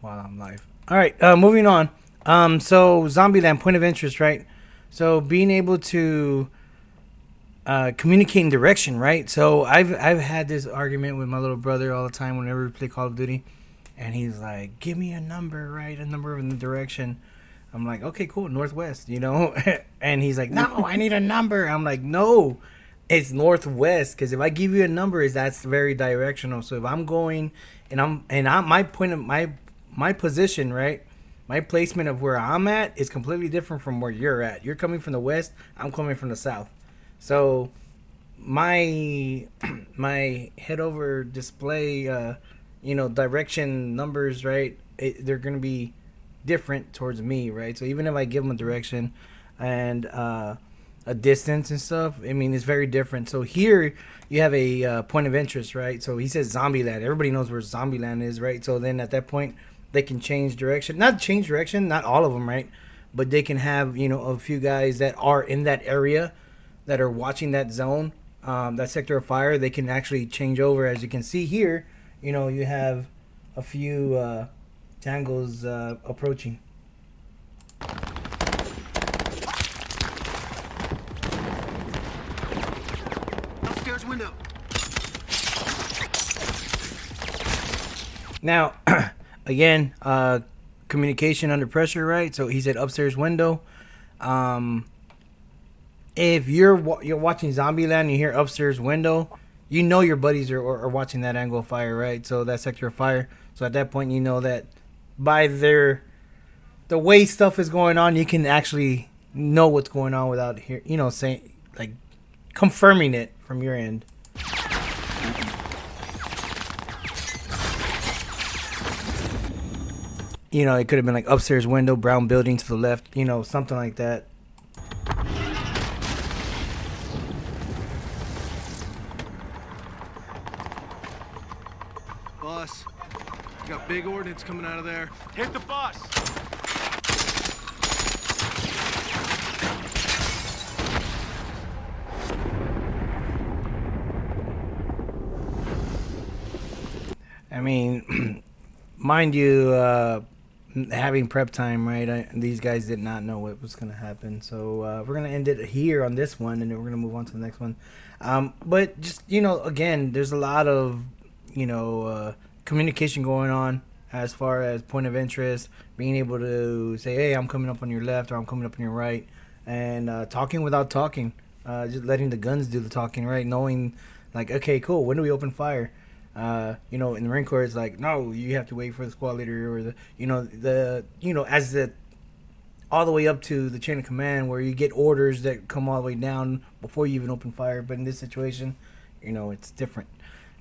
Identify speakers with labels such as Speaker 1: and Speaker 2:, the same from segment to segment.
Speaker 1: while I'm live. All right, moving on. So Zombieland, point of interest, right? So being able to communicating direction, right? So I've had this argument with my little brother all the time whenever we play Call of Duty, and he's like, "Give me a number, right? A number in the direction." I'm like, "Okay, cool, northwest," you know. And he's like, "No, I need a number." I'm like, "No, it's northwest, because if I give you a number, is that's very directional. So if I'm going and I'm my point of my position, right? My placement of where I'm at is completely different from where you're at. You're coming from the west. I'm coming from the south. So my my head over display, direction numbers, right? They're gonna be different towards me, right? So even if I give them a direction and a distance and stuff, I mean it's very different. So here you have a point of interest, right? So he says Zombieland. Everybody knows where Zombieland is, right? So then at that point they can change direction. Not change direction, not all of them, right? But they can have a few guys that are in that area that are watching that zone, that sector of fire. They can actually change over. As you can see here, you have a few tangos approaching.
Speaker 2: Upstairs window.
Speaker 1: Now, again, communication under pressure, right? So he said upstairs window. If you're watching Zombieland and you hear upstairs window, your buddies are watching that angle of fire, right? So that sector of fire. So at that point, you know that by the way stuff is going on, you can actually know what's going on without saying, like, confirming it from your end. It could have been like upstairs window, brown building to the left, something like that.
Speaker 2: Boss, got big ordnance coming out of there. Hit the bus!
Speaker 1: I mean, mind you, having prep time, right? These guys did not know what was going to happen. So we're going to end it here on this one, and then we're going to move on to the next one. But just, again, there's a lot of, communication going on as far as point of interest, being able to say, hey, I'm coming up on your left or I'm coming up on your right, and talking without talking, just letting the guns do the talking, right? Knowing, like, okay, cool, when do we open fire? In the Marine Corps, it's like, no, you have to wait for the squad leader or as the all the way up to the chain of command, where you get orders that come all the way down before you even open fire. But in this situation, it's different.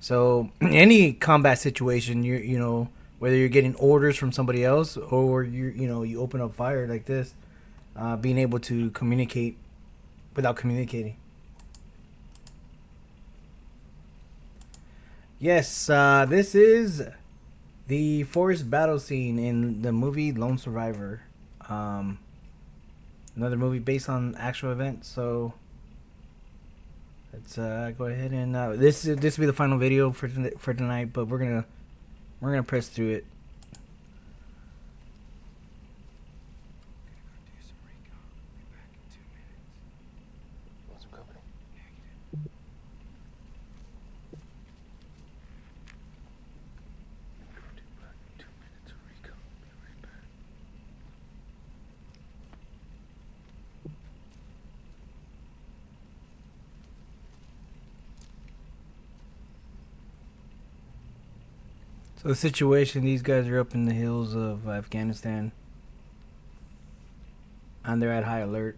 Speaker 1: So any combat situation, whether you're getting orders from somebody else or you open up fire like this, being able to communicate without communicating. Yes, this is the forest battle scene in the movie Lone Survivor. Another movie based on actual events. So let's go ahead and this will be the final video for tonight. But we're gonna press through it. So the situation, these guys are up in the hills of Afghanistan, and they're at high alert.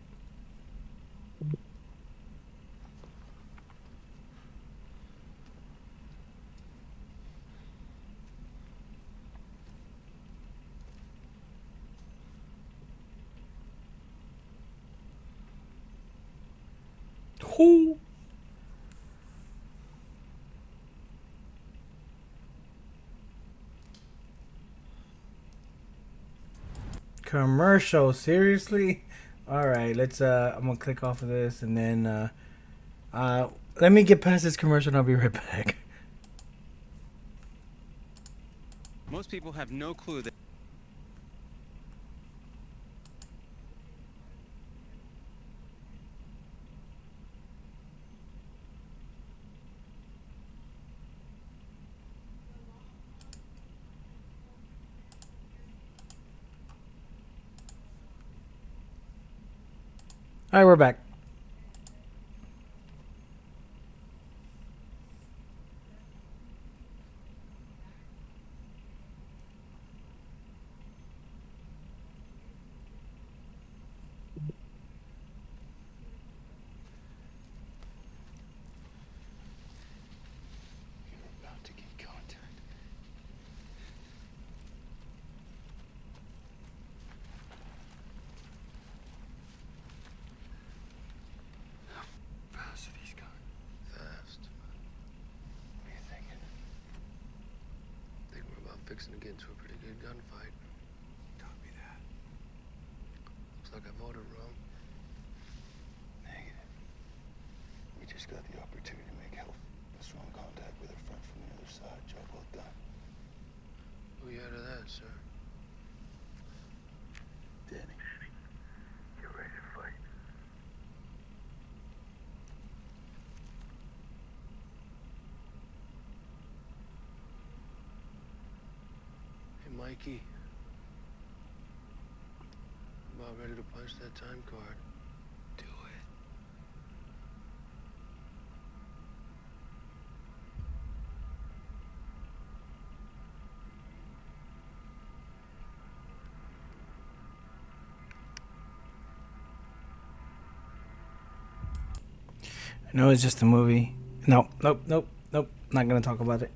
Speaker 1: Who? Commercial, seriously? All right, let's I'm gonna click off of this, and then let me get past this commercial and I'll be right back.
Speaker 3: Most people have no clue that
Speaker 1: All right, we're back.
Speaker 3: You're about to get contact. How fast are these going?
Speaker 2: Fast.
Speaker 3: What are you thinking?
Speaker 2: I think we're about fixing to get into a pretty good gunfight.
Speaker 3: Copy that.
Speaker 2: Looks like I voted wrong.
Speaker 3: Negative. We just got the opportunity to make health. A strong contact with a front from the other side. Job well done.
Speaker 2: Who you out of that, sir?
Speaker 3: Danny. Get ready to fight.
Speaker 2: Hey, Mikey. About ready to punch that time card.
Speaker 3: Do it.
Speaker 1: No, it's just a movie. Nope. Not gonna talk about it.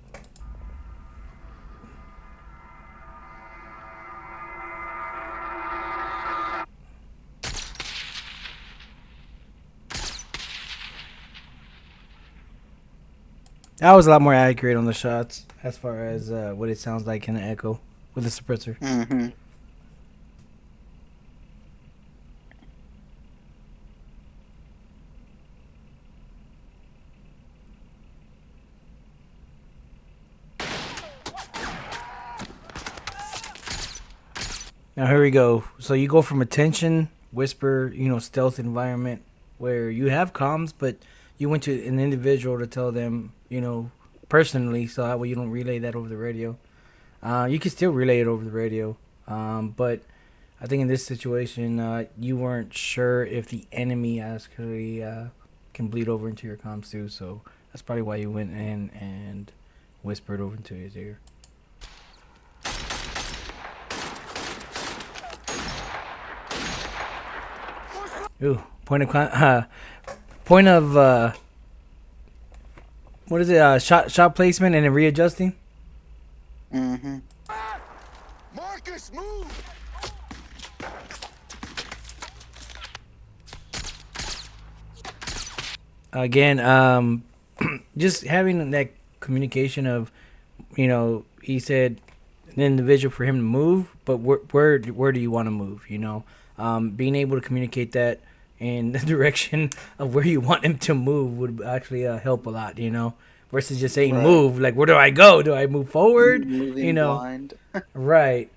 Speaker 1: That was a lot more accurate on the shots as far as what it sounds like in the echo with the suppressor.
Speaker 4: Mm-hmm.
Speaker 1: Now here we go. So you go from a tension, whisper, stealth environment where you have comms, but you went to an individual to tell them, personally, so that way you don't relay that over the radio. You can still relay it over the radio, but I think in this situation, you weren't sure if the enemy actually can bleed over into your comms too. So that's probably why you went in and whispered over into his ear. Ooh, point of what is it? Shot placement and then readjusting.
Speaker 4: Mm-hmm.
Speaker 3: Marcus, move!
Speaker 1: Again, just having that communication of, he said an individual for him to move, but where do you want to move? Being able to communicate that in the direction of where you want him to move would actually help a lot, versus just saying
Speaker 4: Right.
Speaker 1: move. Like, where do I go? Do I move forward?
Speaker 4: Moving blind.
Speaker 1: Right.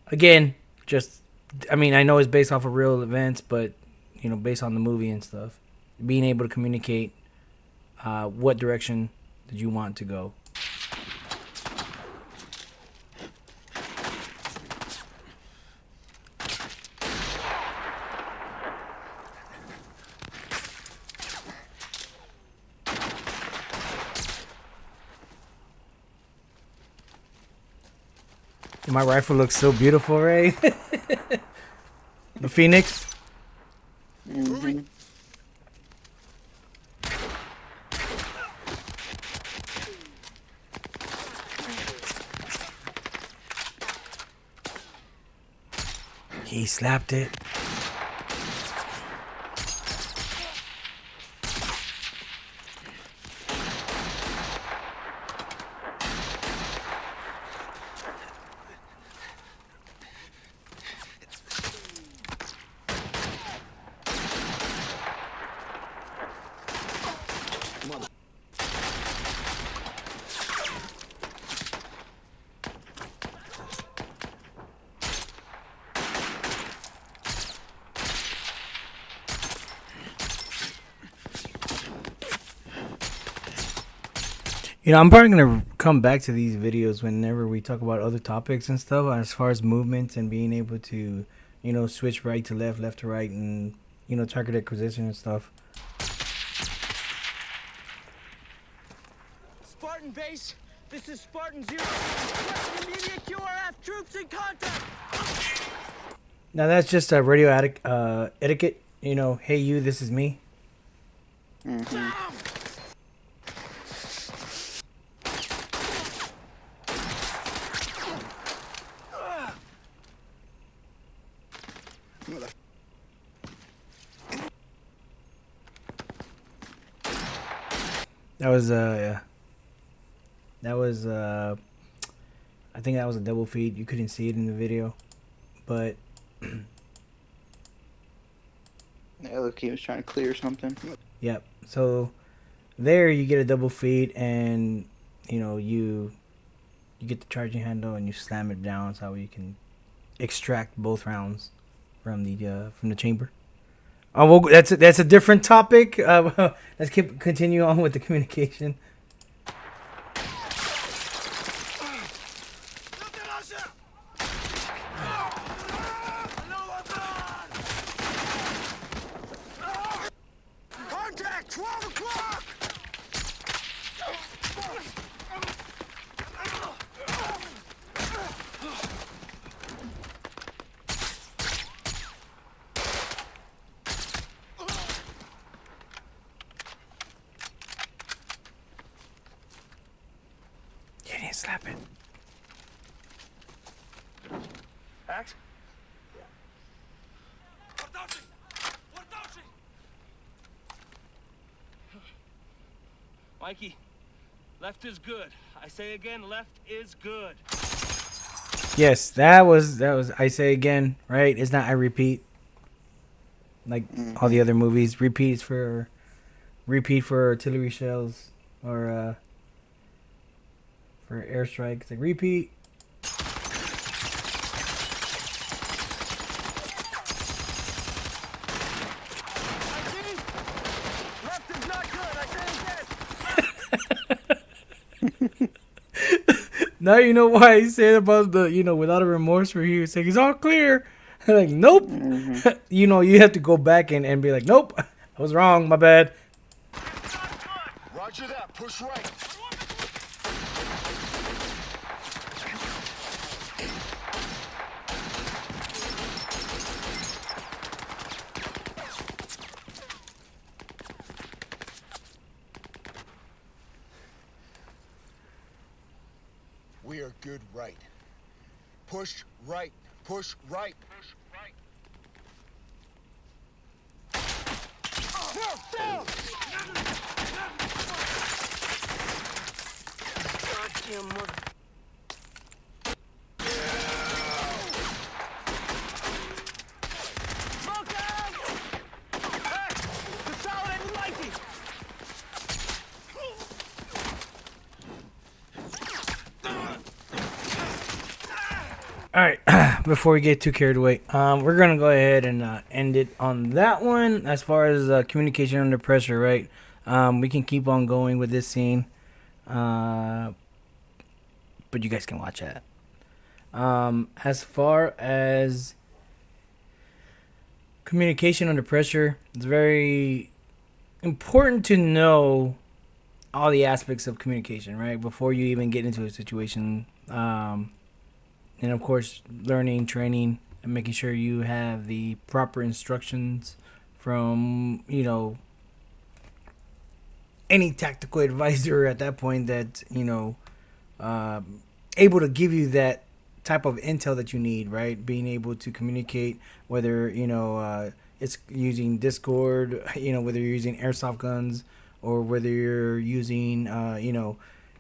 Speaker 1: Again, I know it's based off of real events, but, based on the movie and stuff, being able to communicate what direction did you want to go. My rifle looks so beautiful, Ray. The Phoenix.
Speaker 4: Mm-hmm.
Speaker 1: He slapped it. I'm probably going to come back to these videos whenever we talk about other topics and stuff as far as movements and being able to, switch right to left, left to right, and, target acquisition and stuff.
Speaker 5: Spartan base, this is Spartan Zero. Requesting immediate QRF troops in contact.
Speaker 1: Now that's just a radio etiquette. Hey you, this is me. That was I think that was a double feed. You couldn't see it in the video, but
Speaker 4: Yeah, look, he was trying to clear something.
Speaker 1: yep. So there you get a double feed, and you get the charging handle and you slam it down so you can extract both rounds from the chamber. Oh, well, that's a different topic. Let's continue on with the communication.
Speaker 5: Contact, 12 o'clock!
Speaker 1: You didn't slap it.
Speaker 5: Axe?
Speaker 6: Mikey, left is good. I say again, left is good.
Speaker 1: Yes, that was I say again, right? It's not I repeat. Like all the other movies, repeat for artillery shells or for airstrikes. Like repeat.
Speaker 5: Left is not good, I say again.
Speaker 1: Now you know why he said about the without a remorse, where he was saying it's all clear. Like nope. You have to go back and be like nope, I was wrong, my bad.
Speaker 3: Roger that. Push right. We are good right. Push right. Push right. Push right.
Speaker 5: Down! Goddamn mother... Smoke out! Hey! Consolidate Mikey!
Speaker 1: All right, before we get too carried away, we're gonna go ahead and end it on that one. As far as communication under pressure, right? We can keep on going with this scene, but you guys can watch that. As far as communication under pressure, it's very important to know all the aspects of communication, right? Before you even get into a situation. And of course, learning, training, and making sure you have the proper instructions from, any tactical advisor at that point that, able to give you that type of intel that you need, right? Being able to communicate, whether, it's using Discord, whether you're using airsoft guns or whether you're using,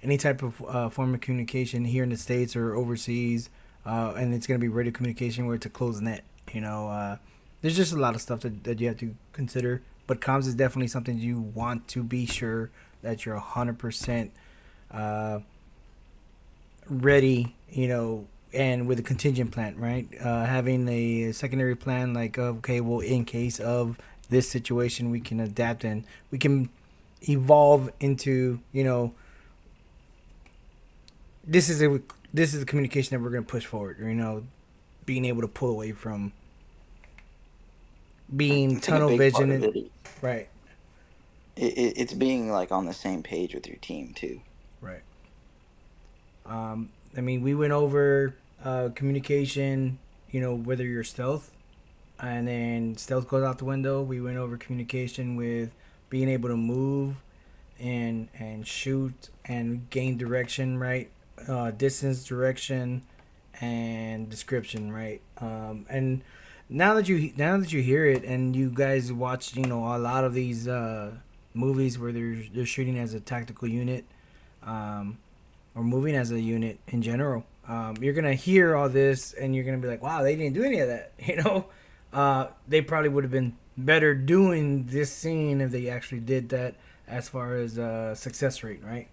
Speaker 1: any type of form of communication here in the States or overseas. And it's going to be radio communication where it's a closed net. There's just a lot of stuff that you have to consider. But comms is definitely something you want to be sure that you're 100% ready, and with a contingent plan, right? Having a secondary plan like, okay, well, in case of this situation, we can adapt and we can evolve into, this is the communication that we're going to push forward, being able to pull away from being
Speaker 4: I think a
Speaker 1: tunnel
Speaker 4: big part
Speaker 1: vision.
Speaker 4: of it,
Speaker 1: Right.
Speaker 4: it's being like on the same page with your team too.
Speaker 1: Right. I mean, we went over communication. You know, whether you're stealth, and then stealth goes out the window. We went over communication with being able to move and shoot and gain direction, right? Distance, direction, and description, right? And now that you hear it, and you guys watch, you know, a lot of these movies where they're shooting as a tactical unit, or moving as a unit in general, you're gonna hear all this, and you're gonna be like, wow, they didn't do any of that, you know. They probably would have been better doing this scene if they actually did that, as far as success rate, right?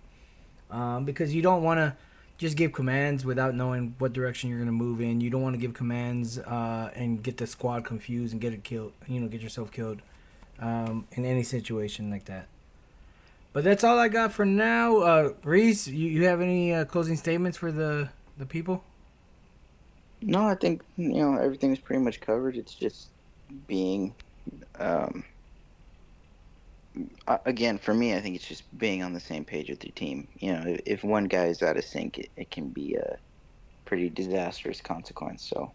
Speaker 1: Because you don't want to just give commands without knowing what direction you're going to move in. You don't want to give commands and get the squad confused and get it killed. You know, get yourself killed in any situation like that. But that's all I got for now. Reese, you have any closing statements for the people?
Speaker 4: No, I think everything's pretty much covered. It's just being, again, for me, I think it's just being on the same page with your team. You know, if one guy is out of sync, it can be a pretty disastrous consequence. So,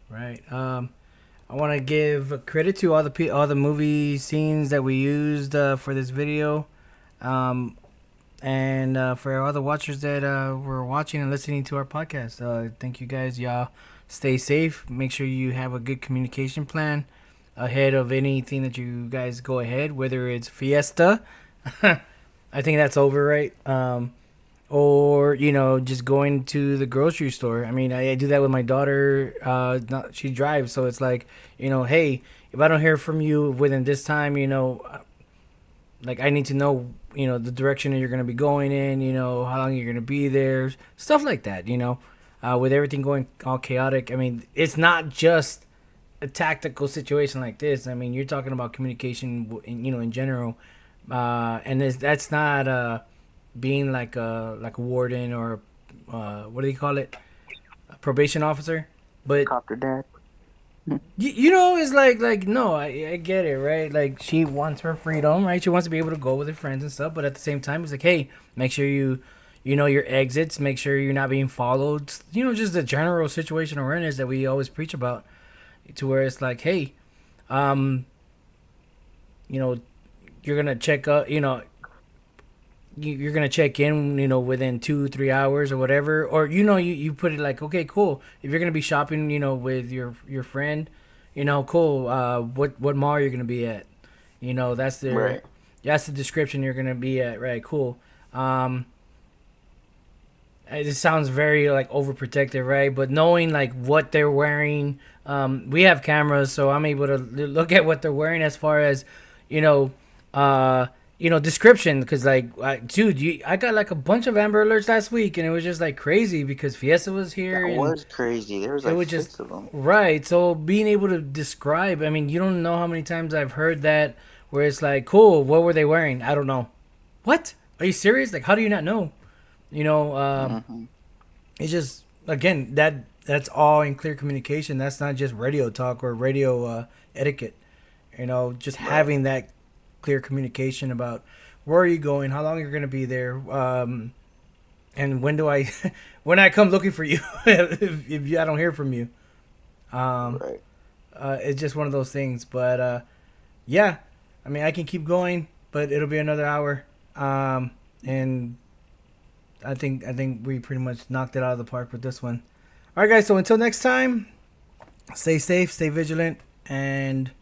Speaker 1: Right. I want to give credit to all the movie scenes that we used for this video, and for all the watchers that were watching and listening to our podcast. Thank you guys. Y'all stay safe. Make sure you have a good communication plan ahead of anything that you guys go ahead, whether it's Fiesta. I think that's over, right? Or, you know, just going to the grocery store. I mean, I do that with my daughter. She drives, so it's like, you know, hey, if I don't hear from you within this time, you know, like, I need to know, you know, the direction that you're going to be going in, you know, how long you're going to be there, stuff like that, you know. With everything going all chaotic, I mean, it's not just a tactical situation like this. I mean, you're talking about communication, you know, in general, and that's not being like a warden or what do you call it, a probation officer. But
Speaker 4: copter dad.
Speaker 1: you know, it's like no, I get it, right? Like, she wants her freedom, right? She wants to be able to go with her friends and stuff, but at the same time, it's like, hey, make sure you know your exits, make sure you're not being followed. You know, just the general situational awareness that we always preach about, to where it's like, hey, you know, you're gonna check up, you know, you're gonna check in, you know, within 2-3 hours or whatever, or, you know, you put it like, okay, cool. If you're gonna be shopping, you know, with your friend, you know, cool. What mall you're gonna be at? You know, that's the description you're gonna be at, right? Cool. It sounds very like overprotective, right? But knowing like what they're wearing, we have cameras, so I'm able to look at what they're wearing as far as, you know, description. Because like, dude, I got like a bunch of Amber Alerts last week, and it was just like crazy because Fiesta was here.
Speaker 4: That
Speaker 1: and
Speaker 4: was crazy. There was
Speaker 1: it
Speaker 4: like
Speaker 1: was
Speaker 4: six
Speaker 1: just
Speaker 4: of them.
Speaker 1: right. So being able to describe, I mean, you don't know how many times I've heard that where it's like, cool, what were they wearing? I don't know. What? Are you serious? Like, how do you not know? You know, it's just, again, that's all in clear communication. That's not just radio talk or radio etiquette. You know, just having that clear communication about where are you going, how long you're going to be there, and when do I when I come looking for you if I don't hear from you. It's just one of those things. But yeah, I mean, I can keep going, but it'll be another hour. And I think we pretty much knocked it out of the park with this one. All right, guys. So until next time, stay safe, stay vigilant, and